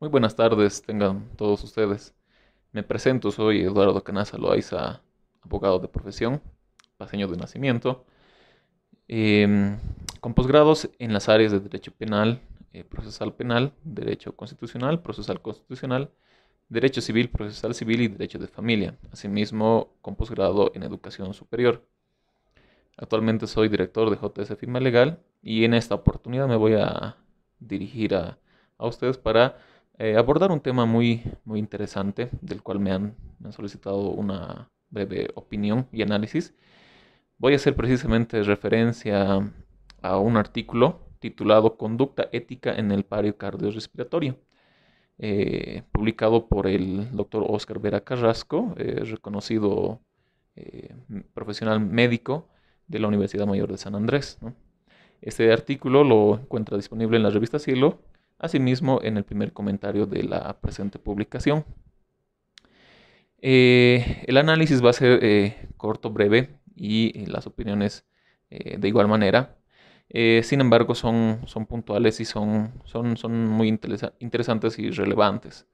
Muy buenas tardes, tengan todos ustedes. Me presento, soy Eduardo Canaza Loaiza, abogado de profesión, paseño de nacimiento, em, con posgrados en las áreas de Derecho Penal, Derecho Constitucional, Derecho Civil, Procesal Civil y Derecho de Familia. Asimismo, con posgrado en Educación Superior. Actualmente soy director de JS Firma Legal y en esta oportunidad me voy a dirigir a ustedes para abordar un tema muy interesante del cual me han solicitado una breve opinión y análisis. Voy a hacer precisamente referencia a un artículo titulado Conducta ética en el paro cardiorrespiratorio, publicado por el doctor Óscar Vera Carrasco, reconocido profesional médico de la Universidad Mayor de San Andrés, ¿no? Este artículo lo encuentra disponible en la revista Cielo, asimismo en el primer comentario de la presente publicación. El análisis va a ser corto, breve y las opiniones de igual manera. Sin embargo, son puntuales y son muy interesantes y relevantes.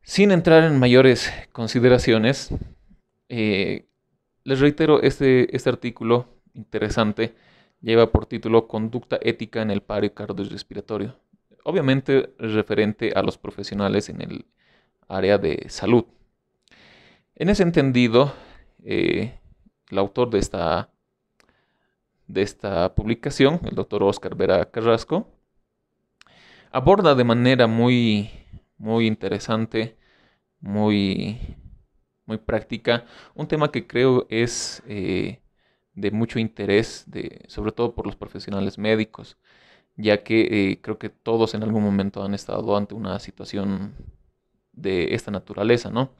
Sin entrar en mayores consideraciones, eh, les reitero, este artículo interesante lleva por título Conducta ética en el paro cardiorrespiratorio. Obviamente referente a los profesionales en el área de salud. En ese entendido, el autor de esta publicación, el doctor Óscar Vera Carrasco, aborda de manera muy interesante, muy, muy práctica, un tema que creo es de mucho interés, sobre todo por los profesionales médicos, ya que creo que todos en algún momento han estado ante una situación de esta naturaleza, ¿no?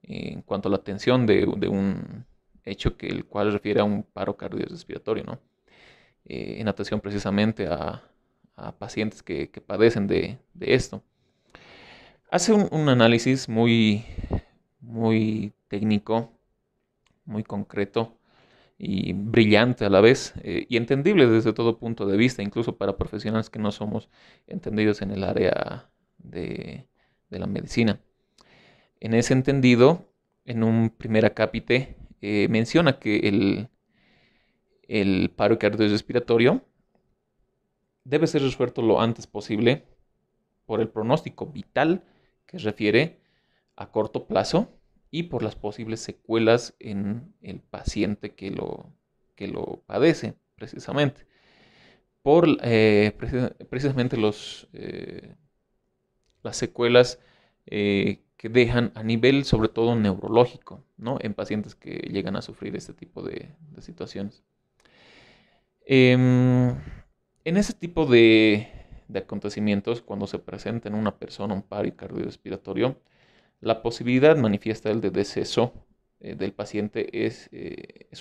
En cuanto a la atención de un hecho el cual refiere a un paro cardiorrespiratorio, ¿no? En atención precisamente a pacientes que padecen de esto. Hace un análisis muy técnico, muy concreto y brillante a la vez, y entendible desde todo punto de vista, incluso para profesionales que no somos entendidos en el área de la medicina. En ese entendido, en un primer acápite, menciona que el paro cardiorrespiratorio debe ser resuelto lo antes posible por el pronóstico vital que refiere a corto plazo y por las posibles secuelas en el paciente que lo padece, precisamente. Por precisamente las secuelas que dejan a nivel sobre todo neurológico, ¿no? En pacientes que llegan a sufrir este tipo de situaciones. Em, en ese tipo de acontecimientos, cuando se presenta en una persona un paro cardiorrespiratorio, la posibilidad manifiesta de deceso del paciente es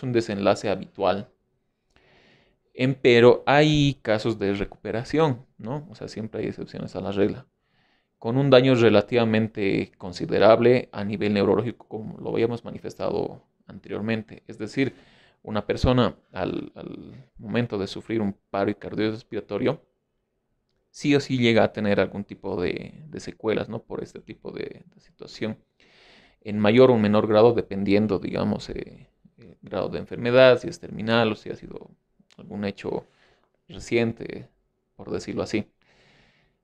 un desenlace habitual. Pero hay casos de recuperación, ¿no? O sea, siempre hay excepciones a la regla. Con un daño relativamente considerable a nivel neurológico, como lo habíamos manifestado anteriormente. Es decir, una persona al momento de sufrir un paro cardiorrespiratorio, sí o sí llega a tener algún tipo de secuelas, ¿no? Por este tipo de situación. En mayor o menor grado, dependiendo, digamos, grado de enfermedad, si es terminal o si ha sido algún hecho reciente, por decirlo así.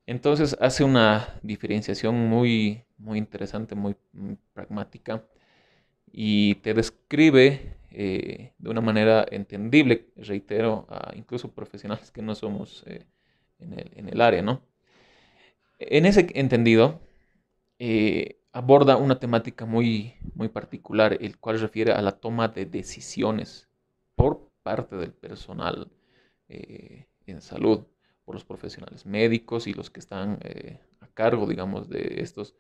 Entonces hace una diferenciación muy interesante, muy pragmática y te describe de una manera entendible, reitero, a incluso profesionales que no somos en el área, ¿no? En ese entendido, aborda una temática muy particular, el cual refiere a la toma de decisiones por parte del personal en salud, por los profesionales médicos y los que están a cargo, digamos, de estos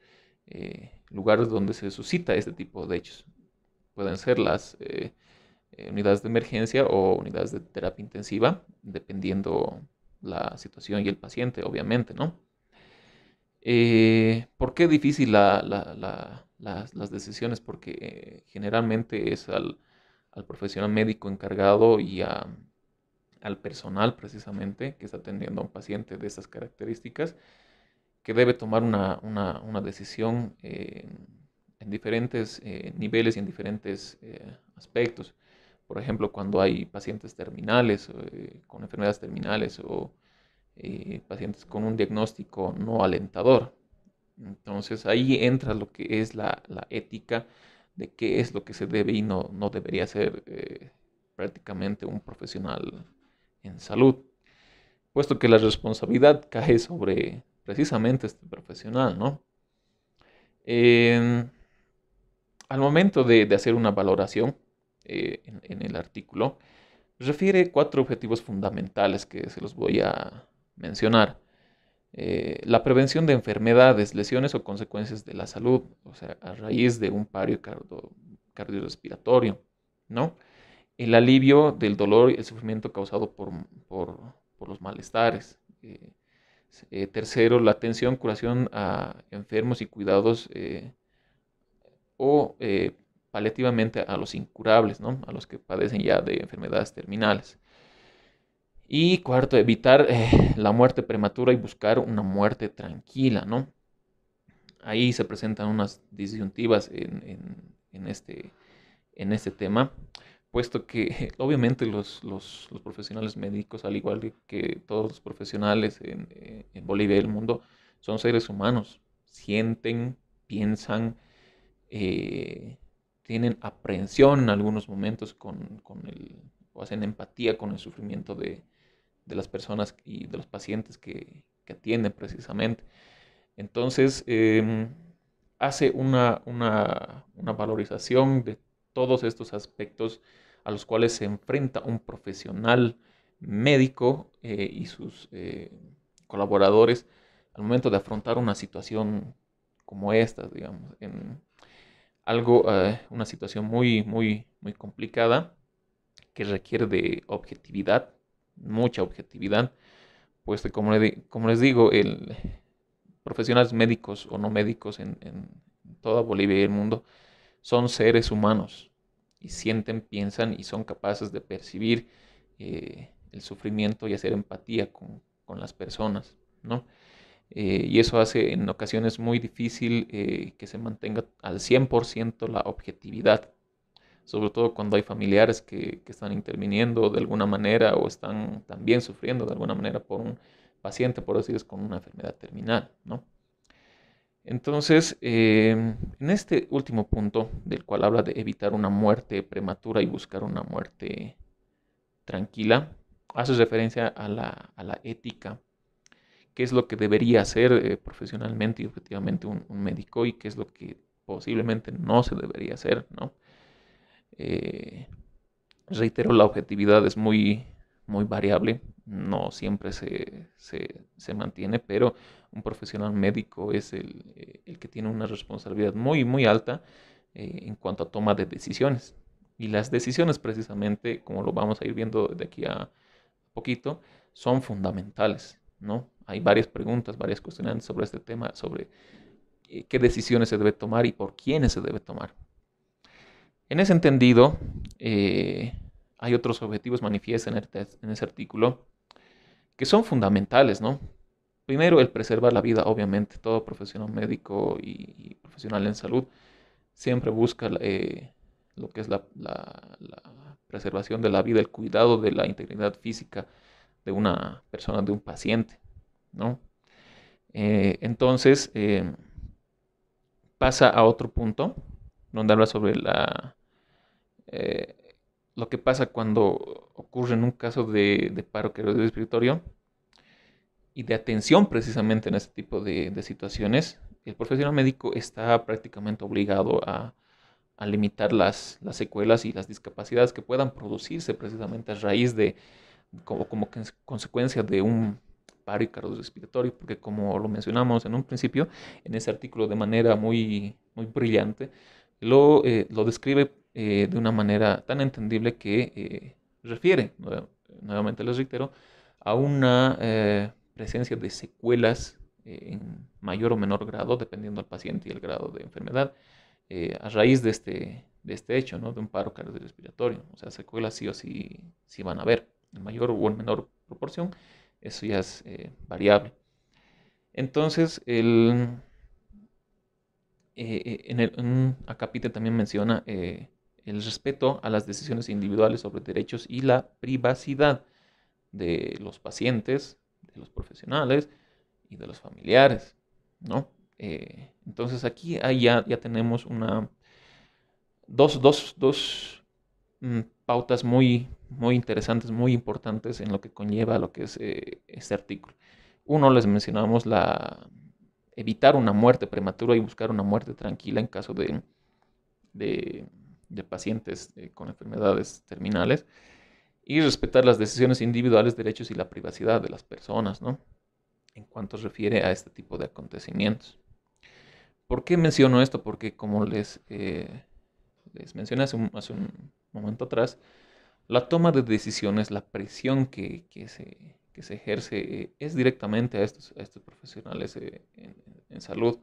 lugares donde se suscita este tipo de hechos. Pueden ser las unidades de emergencia o unidades de terapia intensiva, dependiendo la situación y el paciente, obviamente, ¿no? ¿Por qué difícil las decisiones? Porque generalmente es al profesional médico encargado y al personal precisamente que está atendiendo a un paciente de estas características que debe tomar una decisión en diferentes niveles y en diferentes aspectos. Por ejemplo, cuando hay pacientes terminales, con enfermedades terminales o pacientes con un diagnóstico no alentador. Entonces ahí entra lo que es la ética de qué es lo que se debe y no debería ser prácticamente un profesional en salud, puesto que la responsabilidad cae sobre precisamente este profesional, ¿no? En- Al momento de hacer una valoración en el artículo, refiere cuatro objetivos fundamentales que se los voy a mencionar. La prevención de enfermedades, lesiones o consecuencias de la salud, o sea, a raíz de un paro cardiorrespiratorio, ¿no? El alivio del dolor y el sufrimiento causado por los malestares. Tercero, la atención, curación a enfermos y cuidados o paliativamente a los incurables, ¿no? A los que padecen ya de enfermedades terminales. Y cuarto, evitar la muerte prematura y buscar una muerte tranquila, ¿no? Ahí se presentan unas disyuntivas en este tema, puesto que obviamente los profesionales médicos, al igual que todos los profesionales en Bolivia y el mundo, son seres humanos, sienten, piensan, eh, tienen aprehensión en algunos momentos o hacen empatía con el sufrimiento de las personas y de los pacientes que atienden precisamente. Entonces, hace una valorización de todos estos aspectos a los cuales se enfrenta un profesional médico y sus colaboradores al momento de afrontar una situación como esta, digamos, en una situación muy complicada que requiere de objetividad, mucha objetividad, pues como les digo, profesionales médicos o no médicos en toda Bolivia y el mundo son seres humanos y sienten, piensan y son capaces de percibir el sufrimiento y hacer empatía con las personas, ¿no? Y eso hace en ocasiones muy difícil que se mantenga al 100% la objetividad, sobre todo cuando hay familiares que están interviniendo de alguna manera o están también sufriendo de alguna manera por un paciente, por decirles, con una enfermedad terminal, ¿no? Entonces, en este último punto, del cual habla de evitar una muerte prematura y buscar una muerte tranquila, hace referencia a la ética, qué es lo que debería hacer profesionalmente y objetivamente un médico y qué es lo que posiblemente no se debería hacer, ¿no? Eh, Reitero, la objetividad es muy variable, no siempre se mantiene, pero un profesional médico es el que tiene una responsabilidad muy alta en cuanto a toma de decisiones. Y las decisiones precisamente, como lo vamos a ir viendo de aquí a poquito, son fundamentales, ¿no? Hay varias preguntas, varias cuestionantes sobre este tema, sobre qué decisiones se debe tomar y por quiénes se debe tomar. En ese entendido, hay otros objetivos manifiestos en ese artículo que son fundamentales, ¿no? Primero, el preservar la vida, obviamente. Todo profesional médico y profesional en salud siempre busca lo que es la preservación de la vida, el cuidado de la integridad física de una persona, de un paciente, ¿no? Entonces, pasa a otro punto, donde habla sobre eh, lo que pasa cuando ocurre en un caso de paro cardiorrespiratorio y de atención precisamente en este tipo de situaciones. El profesional médico está prácticamente obligado a limitar las secuelas y las discapacidades que puedan producirse precisamente a raíz como consecuencia de un paro cardiorrespiratorio, porque como lo mencionamos en un principio, en ese artículo de manera muy brillante, lo describe de una manera tan entendible que refiere, nuevamente les reitero, a una presencia de secuelas en mayor o menor grado, dependiendo del paciente y el grado de enfermedad, a raíz de este hecho, ¿no? De un paro cardiorrespiratorio. O sea, secuelas sí o sí van a haber, en mayor o en menor proporción, eso ya es variable. Entonces, en un acápite también menciona el respeto a las decisiones individuales sobre derechos y la privacidad de los pacientes, de los profesionales y de los familiares, ¿no? Entonces aquí ya tenemos dos pautas muy interesantes, muy importantes en lo que conlleva lo que es este artículo. Uno, les mencionamos evitar una muerte prematura y buscar una muerte tranquila en caso de, de pacientes con enfermedades terminales, y respetar las decisiones individuales, derechos y la privacidad de las personas, ¿no? En cuanto se refiere a este tipo de acontecimientos. ¿Por qué menciono esto? Porque como les mencioné hace un momento atrás, la toma de decisiones, la presión que se ejerce es directamente a estos profesionales en salud,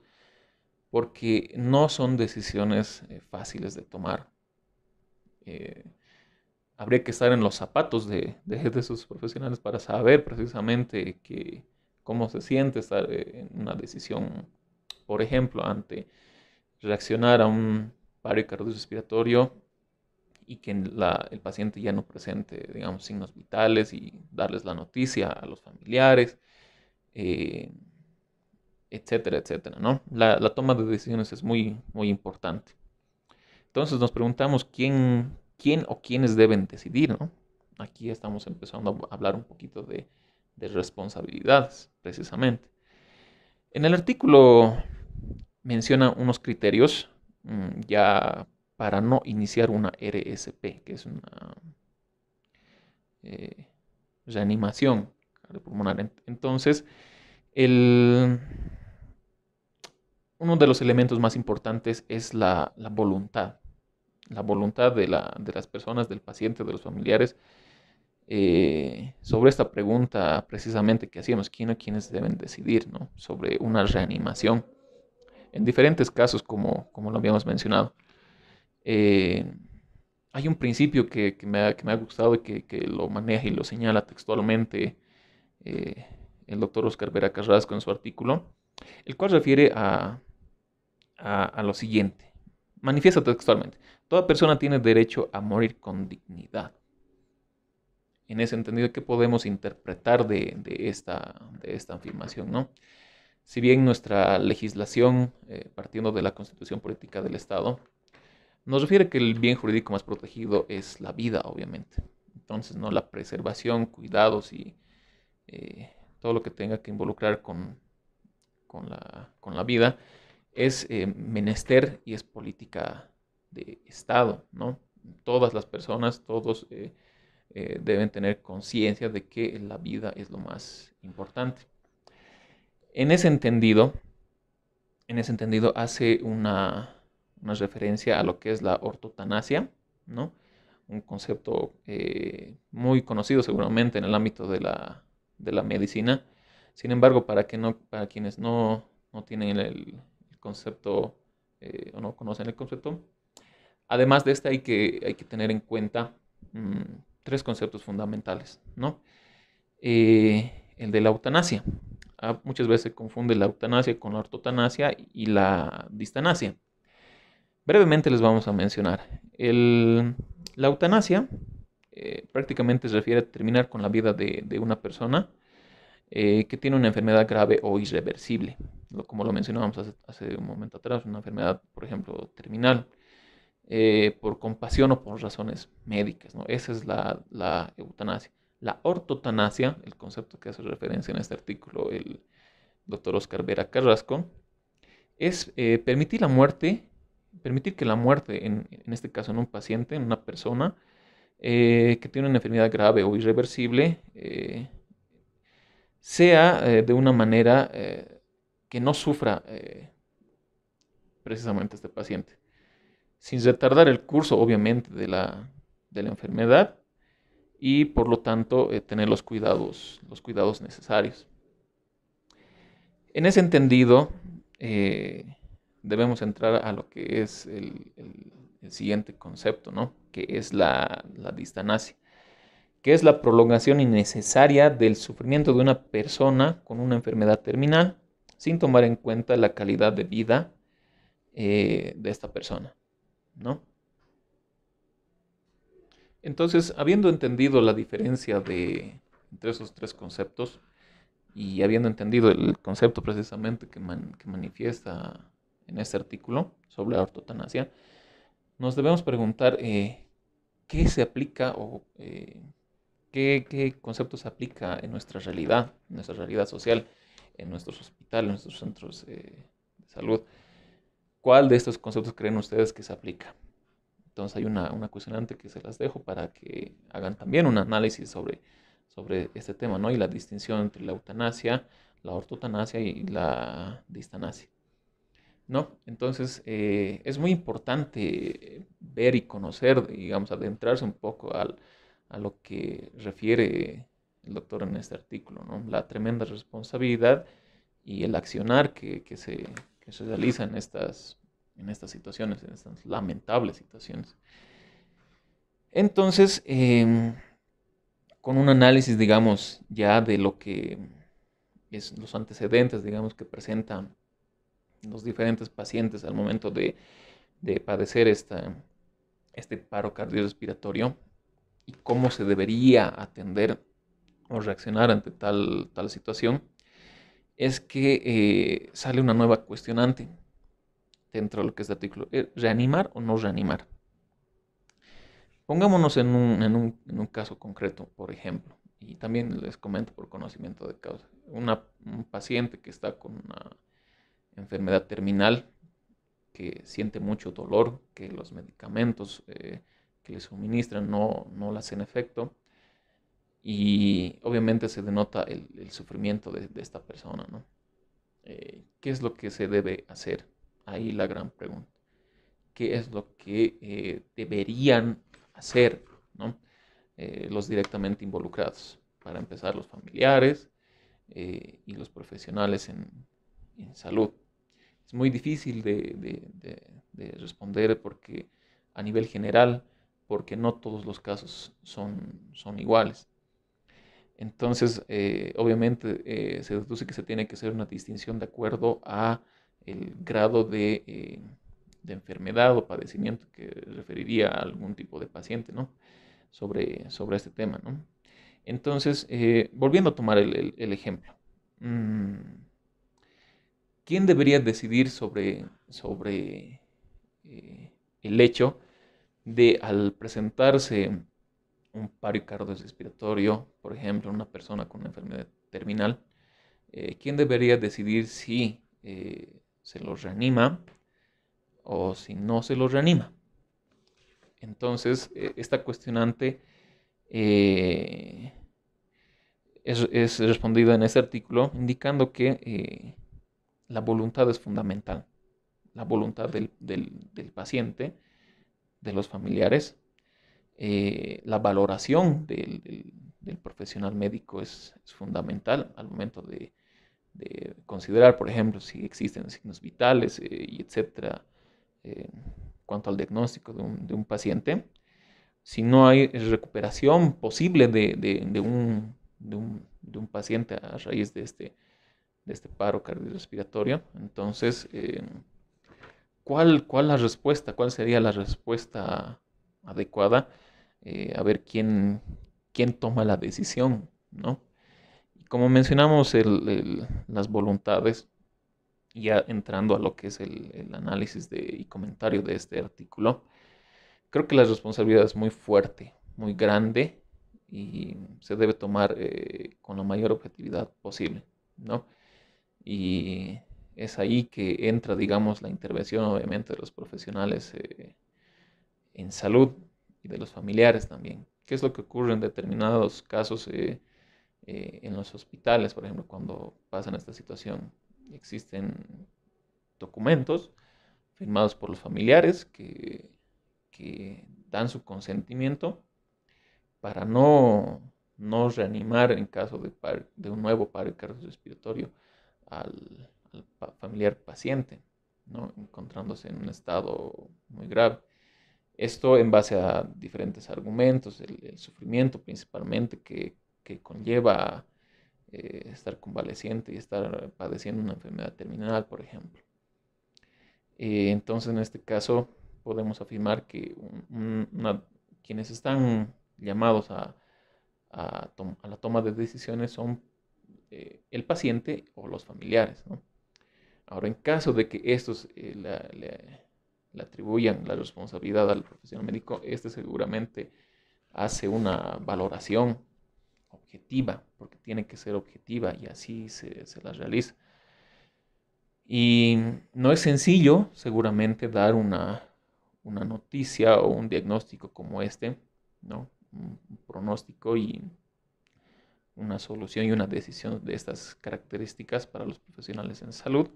porque no son decisiones fáciles de tomar. Eh, Habría que estar en los zapatos de esos profesionales para saber precisamente cómo se siente estar en una decisión, por ejemplo, ante reaccionar a un paro cardiorrespiratorio y que el paciente ya no presente, digamos, signos vitales y darles la noticia a los familiares, eh, etcétera, etcétera, ¿no? La toma de decisiones es muy importante. Entonces nos preguntamos quién o quiénes deben decidir, ¿no? Aquí estamos empezando a hablar un poquito de responsabilidades, precisamente. En el artículo menciona unos criterios ya para no iniciar una RSP, que es una eh, reanimación cardiopulmonar. Entonces, el, uno de los elementos más importantes es la voluntad. La voluntad de las personas, del paciente, de los familiares, sobre esta pregunta precisamente que hacíamos, quién o quiénes deben decidir, ¿no? Sobre una reanimación. En diferentes casos, como lo habíamos mencionado. Eh, Hay un principio que me ha gustado y que lo maneja y lo señala textualmente eh, el doctor Oscar Vera Carrasco en su artículo, el cual refiere a lo siguiente. Manifiesta textualmente: toda persona tiene derecho a morir con dignidad. En ese entendido, ¿qué podemos interpretar de esta afirmación, ¿no? Si bien nuestra legislación, partiendo de la Constitución Política del Estado, nos refiere que el bien jurídico más protegido es la vida, obviamente. Entonces, ¿no? La preservación, cuidados y todo lo que tenga que involucrar con la vida es menester y es política de Estado, ¿no? Todas las personas, todos deben tener conciencia de que la vida es lo más importante. En ese entendido, hace una referencia a lo que es la ortotanasia, ¿no? Un concepto muy conocido seguramente en el ámbito de la medicina. Sin embargo, para quienes no tienen el concepto o no conocen el concepto, además de este hay que tener en cuenta tres conceptos fundamentales, ¿no? El de la eutanasia. Muchas veces se confunde la eutanasia con la ortotanasia y la distanasia. Brevemente les vamos a mencionar. La eutanasia prácticamente se refiere a terminar con la vida de una persona que tiene una enfermedad grave o irreversible. Como lo mencionábamos hace un momento atrás, una enfermedad, por ejemplo, terminal, por compasión o por razones médicas, ¿no? Esa es la eutanasia. La ortotanasia, el concepto que hace referencia en este artículo el doctor Oscar Vera Carrasco, es permitir que la muerte, en este caso en un paciente, en una persona que tiene una enfermedad grave o irreversible, sea de una manera que no sufra precisamente este paciente, sin retardar el curso, obviamente, de la enfermedad y por lo tanto tener los cuidados necesarios. En ese entendido, debemos entrar a lo que es el siguiente concepto, ¿no? Que es la distanasia, que es la prolongación innecesaria del sufrimiento de una persona con una enfermedad terminal sin tomar en cuenta la calidad de vida de esta persona, ¿no? Entonces, habiendo entendido la diferencia entre esos tres conceptos y habiendo entendido el concepto precisamente que manifiesta en este artículo sobre la ortotanasia, nos debemos preguntar qué se aplica o qué concepto se aplica en nuestra realidad social, en nuestros hospitales, en nuestros centros de salud. ¿Cuál de estos conceptos creen ustedes que se aplica? Entonces hay una cuestionante que se las dejo para que hagan también un análisis sobre este tema, ¿no? Y la distinción entre la eutanasia, la ortotanasia y la distanasia, ¿no? Entonces es muy importante ver y conocer, digamos, adentrarse un poco a lo que refiere el doctor en este artículo, ¿no? La tremenda responsabilidad y el accionar que se realiza en estas situaciones, en estas lamentables situaciones. Entonces, con un análisis, digamos, ya de lo que es los antecedentes, digamos, que presentan los diferentes pacientes al momento de padecer este paro cardiorrespiratorio y cómo se debería atender o reaccionar ante tal situación, es que sale una nueva cuestionante dentro de lo que es el artículo. ¿Reanimar o no reanimar? Pongámonos en un caso concreto, por ejemplo, y también les comento por conocimiento de causa. Un paciente que está con una enfermedad terminal, que siente mucho dolor, que los medicamentos que le suministran no le hacen efecto, y obviamente se denota el sufrimiento de esta persona, ¿no? ¿Qué es lo que se debe hacer? Ahí la gran pregunta. ¿Qué es lo que deberían hacer, ¿no? Los directamente involucrados? Para empezar, los familiares y los profesionales en salud. Es muy difícil de responder porque a nivel general, porque no todos los casos son iguales. Entonces, obviamente, se deduce que se tiene que hacer una distinción de acuerdo a el grado de enfermedad o padecimiento que referiría a algún tipo de paciente, ¿no? Sobre este tema, ¿no? Entonces, volviendo a tomar el ejemplo, mm, ¿quién debería decidir sobre el hecho de al presentarse un paro cardiorrespiratorio, por ejemplo, una persona con una enfermedad terminal, quién debería decidir si se los reanima o si no se los reanima? Entonces, esta cuestionante eh, es respondida en este artículo indicando que la voluntad es fundamental, la voluntad del paciente, de los familiares, la valoración del profesional médico es fundamental al momento de considerar, por ejemplo, si existen signos vitales y etcétera, en cuanto al diagnóstico de un paciente. Si no hay recuperación posible de un paciente a raíz de este paro cardiorrespiratorio, entonces, ¿cuál la respuesta? ¿Cuál sería la respuesta adecuada? A ver quién toma la decisión, ¿no? Y como mencionamos las voluntades, ya entrando a lo que es el análisis y comentario de este artículo, creo que la responsabilidad es muy fuerte, muy grande y se debe tomar con la mayor objetividad posible, ¿no? Y es ahí que entra, digamos, la intervención obviamente de los profesionales en salud y de los familiares también. ¿Qué es lo que ocurre en determinados casos en los hospitales, por ejemplo, cuando pasan esta situación? Existen documentos firmados por los familiares que dan su consentimiento para no reanimar en caso de un nuevo paro cardiorrespiratorio al familiar paciente, ¿no? Encontrándose en un estado muy grave. Esto en base a diferentes argumentos, el sufrimiento principalmente que conlleva estar convaleciente y estar padeciendo una enfermedad terminal, por ejemplo. Entonces, en este caso, podemos afirmar que quienes están llamados a la toma de decisiones son el paciente o los familiares, ¿no? Ahora, en caso de que estos le atribuyan la responsabilidad al profesional médico, este seguramente hace una valoración objetiva, porque tiene que ser objetiva y así se la realiza. Y no es sencillo, seguramente, dar una noticia o un diagnóstico como este, ¿no? Un pronóstico y una solución y una decisión de estas características para los profesionales en salud.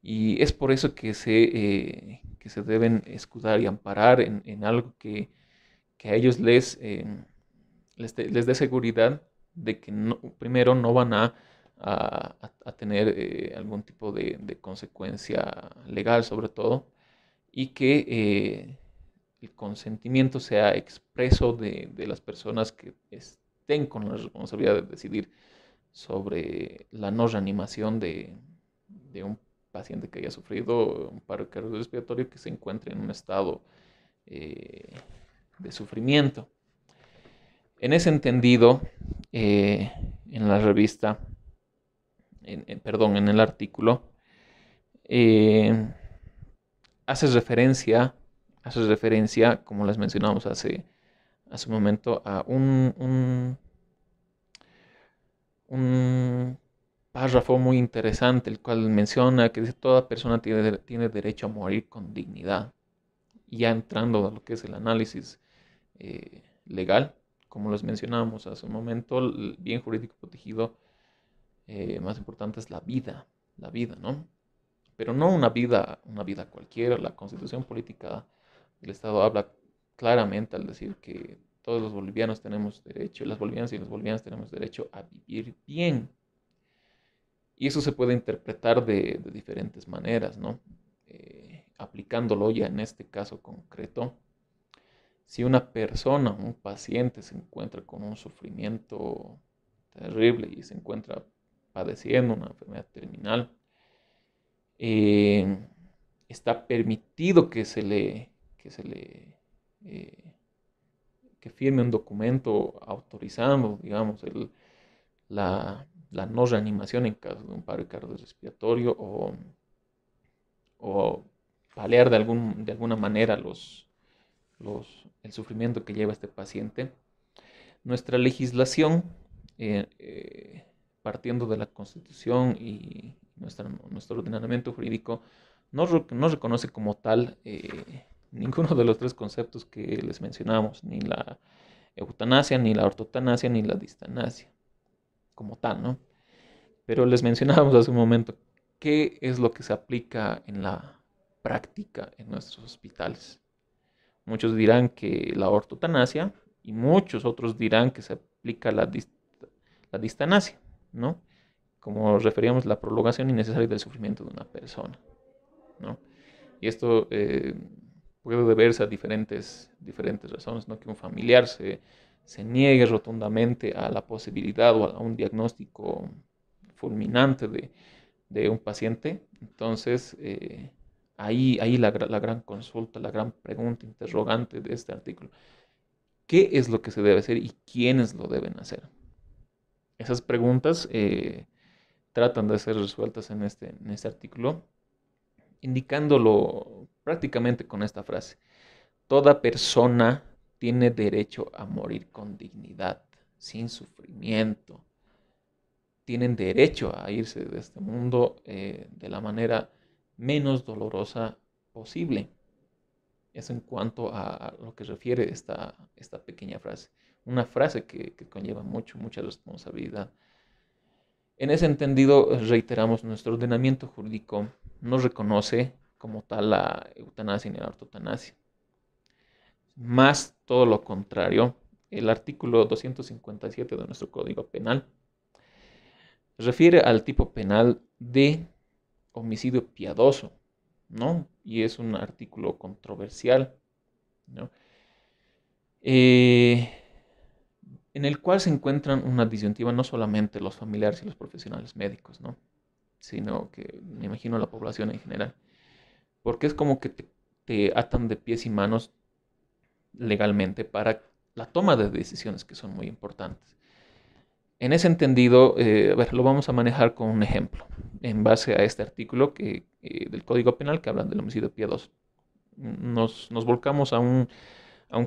Y es por eso que se deben escudar y amparar en algo que a ellos les dé seguridad de que primero no van a tener algún tipo de consecuencia legal sobre todo, y que el consentimiento sea expreso de las personas que estén con la responsabilidad de decidir sobre la no reanimación de un paciente que haya sufrido un paro cardiorrespiratorio que se encuentre en un estado eh, de sufrimiento. En ese entendido, en la revista, perdón, en el artículo, eh, hace referencia, como les mencionamos hace un momento, a un párrafo muy interesante, el cual menciona que dice, toda persona tiene derecho a morir con dignidad. Y ya entrando a lo que es el análisis legal, como les mencionamos hace un momento, el bien jurídico protegido más importante es la vida, ¿no? Pero no una vida cualquiera. La Constitución Política del Estado habla claramente al decir que todos los bolivianos tenemos derecho, las bolivianas y los bolivianos tenemos derecho a vivir bien. Y eso se puede interpretar de diferentes maneras, ¿no? Aplicándolo ya en este caso concreto, si una persona, un paciente se encuentra con un sufrimiento terrible y se encuentra padeciendo una enfermedad terminal, eh, está permitido eh, que firme un documento autorizando, digamos, la no reanimación en caso de un paro cardiorrespiratorio o paliar de alguna manera el sufrimiento que lleva este paciente. Nuestra legislación, partiendo de la Constitución y nuestro ordenamiento jurídico, no reconoce como tal ninguno de los tres conceptos que les mencionamos, ni la eutanasia, ni la ortotanasia, ni la distanasia, como tal, ¿no? Pero les mencionábamos hace un momento qué es lo que se aplica en la práctica en nuestros hospitales. Muchos dirán que la ortotanasia y muchos otros dirán que se aplica la distanasia, ¿no? Como referíamos, la prolongación innecesaria del sufrimiento de una persona, ¿no? Y esto puede deberse a diferentes razones, ¿no? Que un familiar se niegue rotundamente a la posibilidad o a un diagnóstico fulminante de un paciente. Entonces, ahí la gran consulta, la gran pregunta interrogante de este artículo. ¿Qué es lo que se debe hacer y quiénes lo deben hacer? Esas preguntas tratan de ser resueltas en este artículo, indicándolo prácticamente con esta frase. Toda persona tiene derecho a morir con dignidad, sin sufrimiento. Tienen derecho a irse de este mundo de la manera menos dolorosa posible. Eso en cuanto a lo que refiere esta pequeña frase. Una frase que conlleva mucha responsabilidad. En ese entendido, reiteramos, nuestro ordenamiento jurídico no reconoce como tal la eutanasia ni la ortotanasia. Más todo lo contrario, el artículo 257 de nuestro Código Penal refiere al tipo penal de homicidio piadoso, ¿no? Y es un artículo controversial, ¿no? en el cual se encuentran una disyuntiva no solamente los familiares y los profesionales médicos, ¿no? Sino que me imagino la población en general. Porque es como que te atan de pies y manos legalmente para la toma de decisiones que son muy importantes. En ese entendido, a ver, lo vamos a manejar con un ejemplo, en base a este artículo del Código Penal que habla del homicidio piadoso. Nos volcamos a un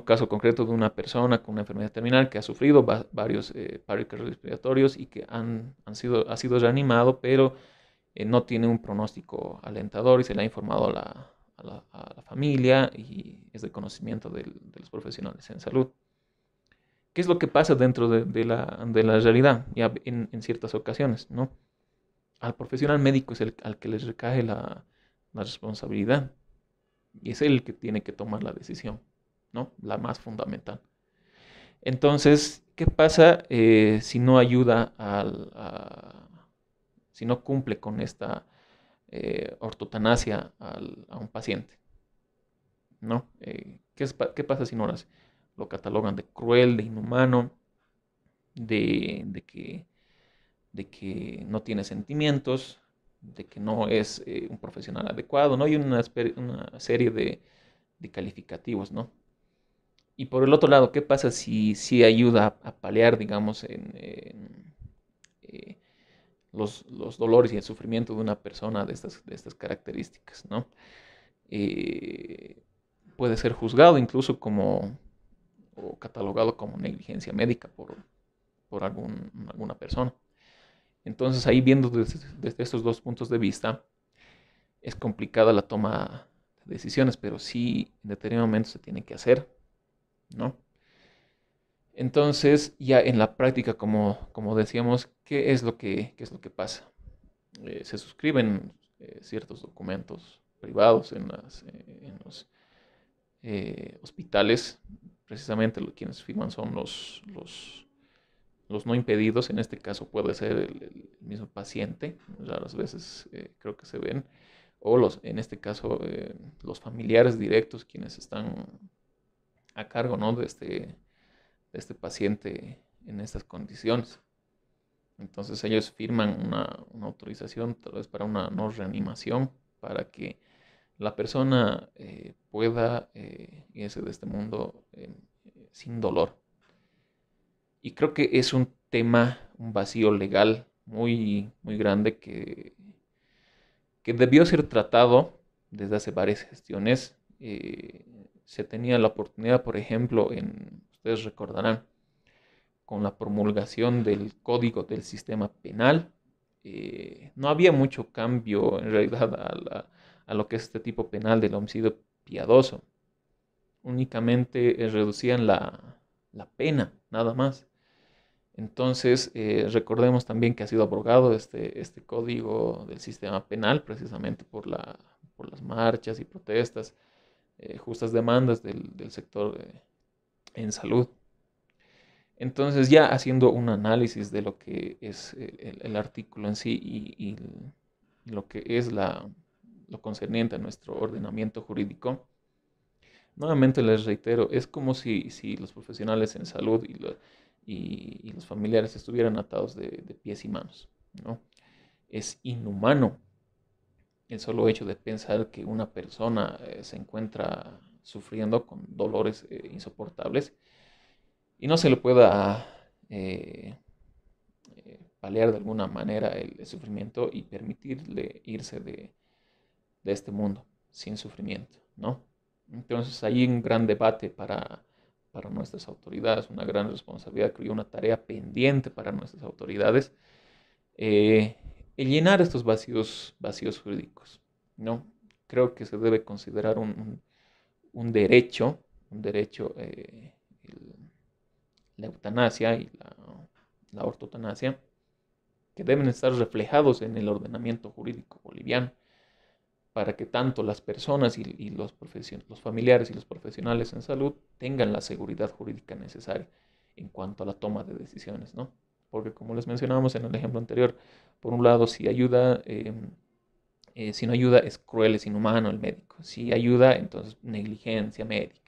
caso concreto de una persona con una enfermedad terminal que ha sufrido varios paros respiratorios y que ha sido reanimado, pero no tiene un pronóstico alentador y se le ha informado a la familia y es de conocimiento de los profesionales en salud. ¿Qué es lo que pasa dentro de la realidad? Ya en ciertas ocasiones, ¿no? Al profesional médico es al que les recae la responsabilidad y es él el que tiene que tomar la decisión, ¿no? La más fundamental. Entonces, ¿qué pasa si no ayuda si no cumple con esta ortotanasia a un paciente? ¿No? ¿Qué pasa si no lo hace? Lo catalogan de cruel, de inhumano, de de que no tiene sentimientos, de que no es un profesional adecuado, ¿no? Hay una serie de calificativos, ¿no? Y por el otro lado, ¿qué pasa si ayuda a paliar, digamos, eh, los dolores y el sufrimiento de una persona de estas características, ¿no? Eh, Puede ser juzgado incluso como, o catalogado como negligencia médica por alguna persona. Entonces ahí viendo desde estos dos puntos de vista, es complicada la toma de decisiones, pero sí en determinado momento se tiene que hacer, ¿no? Entonces, ya en la práctica, como decíamos, qué es lo que pasa? Se suscriben ciertos documentos privados en los hospitales. Precisamente quienes firman son los no impedidos. En este caso puede ser el mismo paciente. Raras veces creo que se ven. O en este caso, los familiares directos quienes están a cargo, ¿no? de este paciente en estas condiciones. Entonces ellos firman una autorización tal vez para una no reanimación, para que la persona pueda irse de este mundo sin dolor. Y creo que es un tema, un vacío legal muy grande que debió ser tratado desde hace varias gestiones. Se tenía la oportunidad, por ejemplo, ustedes recordarán, con la promulgación del Código del Sistema Penal, no había mucho cambio en realidad a lo que es este tipo penal del homicidio piadoso. Únicamente reducían la pena, nada más. Entonces, recordemos también que ha sido abrogado este código del sistema penal precisamente por las marchas y protestas, justas demandas del sector en salud. Entonces, ya haciendo un análisis de lo que es el artículo en sí y lo que es lo concerniente a nuestro ordenamiento jurídico, nuevamente les reitero, es como si los profesionales en salud y los familiares estuvieran atados de pies y manos, ¿no? Es inhumano el solo hecho de pensar que una persona se encuentra sufriendo con dolores insoportables y no se le pueda paliar de alguna manera el sufrimiento y permitirle irse de este mundo sin sufrimiento, ¿no? Entonces hay un gran debate para nuestras autoridades, una gran responsabilidad, creo yo, una tarea pendiente para nuestras autoridades, eh, el llenar estos vacíos jurídicos, ¿no? Creo que se debe considerar un derecho la eutanasia y la ortotanasia, que deben estar reflejados en el ordenamiento jurídico boliviano, para que tanto las personas y los familiares y los profesionales en salud tengan la seguridad jurídica necesaria en cuanto a la toma de decisiones, ¿no? Porque como les mencionábamos en el ejemplo anterior, por un lado, si no ayuda es cruel, es inhumano el médico. Si ayuda, entonces negligencia médica.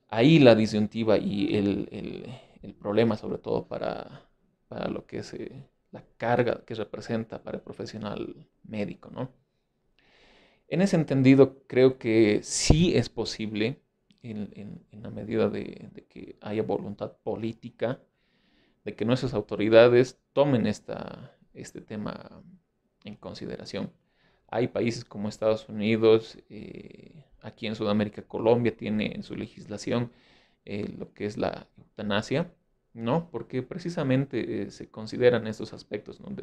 Ahí la disyuntiva y el problema, sobre todo para lo que es la carga que representa para el profesional médico, ¿no? En ese entendido, creo que sí es posible, en la medida de que haya voluntad política, de que nuestras autoridades tomen este tema en consideración. Hay países como Estados Unidos, aquí en Sudamérica, Colombia tiene en su legislación lo que es la eutanasia, ¿no? Porque precisamente se consideran estos aspectos, ¿no?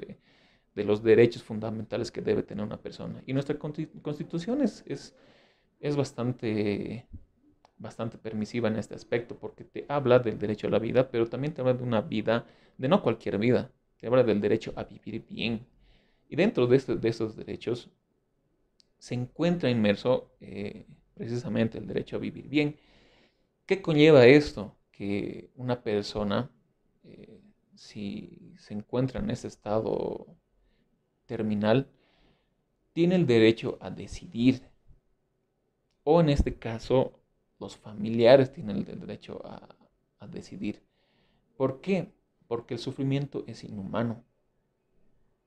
De los derechos fundamentales que debe tener una persona. Y nuestra constitución es bastante permisiva en este aspecto, porque te habla del derecho a la vida, pero también te habla de una vida, de no cualquier vida, te habla del derecho a vivir bien. Y dentro de estos derechos se encuentra inmerso precisamente el derecho a vivir bien. ¿Qué conlleva esto? Que una persona, eh, si se encuentra en ese estado terminal, tiene el derecho a decidir, o en este caso, los familiares tienen el derecho a decidir. ¿Por qué? Porque el sufrimiento es inhumano.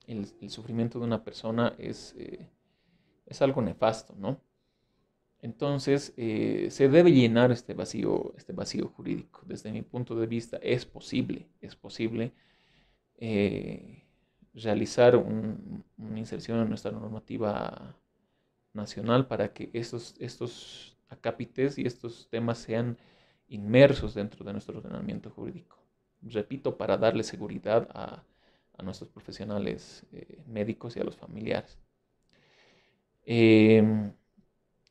El sufrimiento de una persona es algo nefasto, ¿no? Entonces, se debe llenar este vacío jurídico. Desde mi punto de vista, es posible eh, realizar una inserción en nuestra normativa nacional para que estos acápites y estos temas sean inmersos dentro de nuestro ordenamiento jurídico. Repito, para darle seguridad a nuestros profesionales médicos y a los familiares. Eh,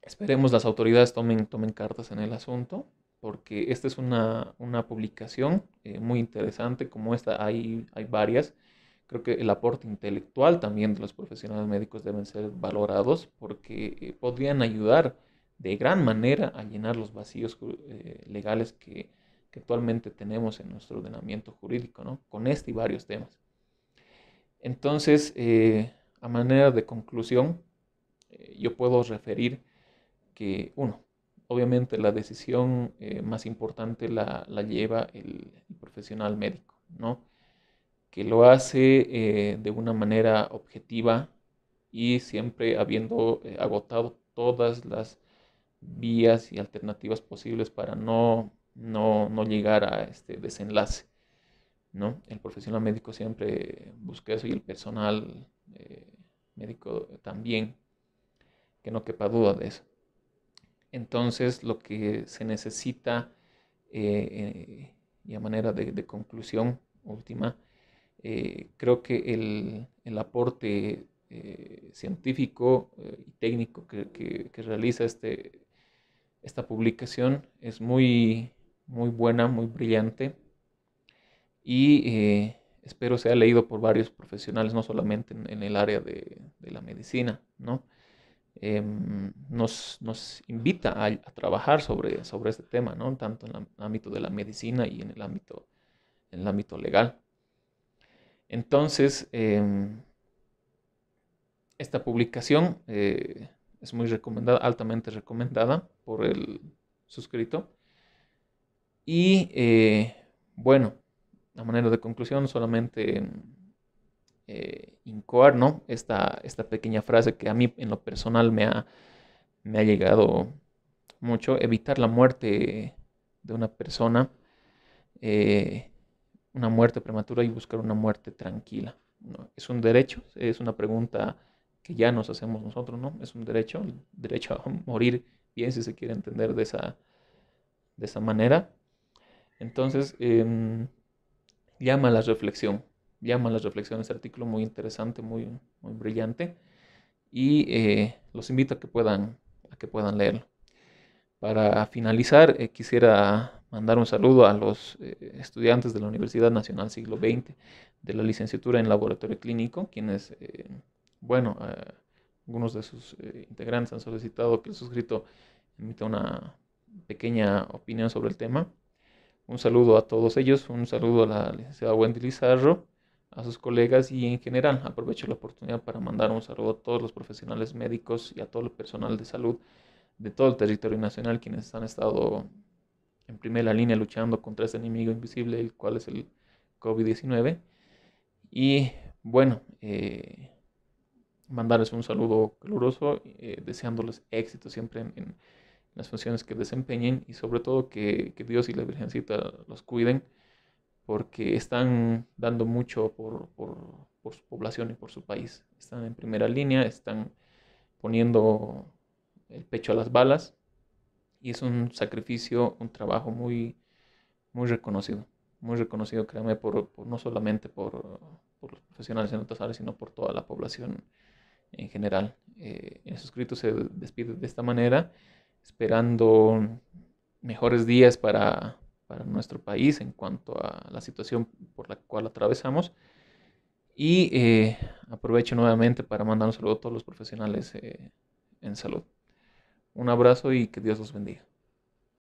Esperemos las autoridades tomen cartas en el asunto, porque esta es una publicación muy interesante. Como esta hay varias. Creo que el aporte intelectual también de los profesionales médicos deben ser valorados, porque podrían ayudar de gran manera a llenar los vacíos legales que actualmente tenemos en nuestro ordenamiento jurídico, ¿no? Con este y varios temas. Entonces, a manera de conclusión, yo puedo referir que, uno, obviamente la decisión más importante la lleva el profesional médico, ¿no? Que lo hace de una manera objetiva y siempre habiendo agotado todas las vías y alternativas posibles para no llegar a este desenlace, ¿no? El profesional médico siempre busca eso y el personal médico también, que no quepa duda de eso. Entonces, lo que se necesita, y a manera de conclusión última, creo que el aporte científico y técnico que realiza esta publicación es muy buena, muy brillante y espero sea leído por varios profesionales, no solamente en el área de la medicina, ¿no? Nos invita a trabajar sobre este tema, ¿no? Tanto en el ámbito de la medicina y en el ámbito legal. Entonces, esta publicación es muy recomendada, altamente recomendada por el suscrito. Y bueno, a manera de conclusión, solamente incoar, ¿no? Esta pequeña frase que a mí en lo personal me ha llegado mucho: evitar la muerte de una persona, eh, una muerte prematura, y buscar una muerte tranquila, ¿no? Es un derecho, es una pregunta que ya nos hacemos nosotros, ¿no? Es un derecho, el derecho a morir bien, si se quiere entender de esa manera. Entonces, llama a la reflexión, llama a la reflexión este artículo muy interesante, muy brillante, y los invito a que puedan leerlo. Para finalizar, quisiera mandar un saludo a los estudiantes de la Universidad Nacional Siglo XX de la licenciatura en Laboratorio Clínico, quienes, bueno, algunos de sus integrantes han solicitado que el suscrito emita una pequeña opinión sobre el tema. Un saludo a todos ellos, un saludo a la licenciada Wendy Lizarro, a sus colegas, y en general aprovecho la oportunidad para mandar un saludo a todos los profesionales médicos y a todo el personal de salud de todo el territorio nacional, quienes han estado en primera línea luchando contra este enemigo invisible, el cual es el COVID-19. Y bueno, mandarles un saludo caluroso, deseándoles éxito siempre en las funciones que desempeñen, y sobre todo que Dios y la Virgencita los cuiden, porque están dando mucho por su población y por su país. Están en primera línea, están poniendo el pecho a las balas, y es un sacrificio, un trabajo muy reconocido. Muy reconocido, créame, no solamente por los profesionales en otras áreas, sino por toda la población en general. En su escrito se despide de esta manera, esperando mejores días para nuestro país en cuanto a la situación por la cual atravesamos. Y aprovecho nuevamente para mandar un saludo a todos los profesionales en salud. Un abrazo y que Dios los bendiga.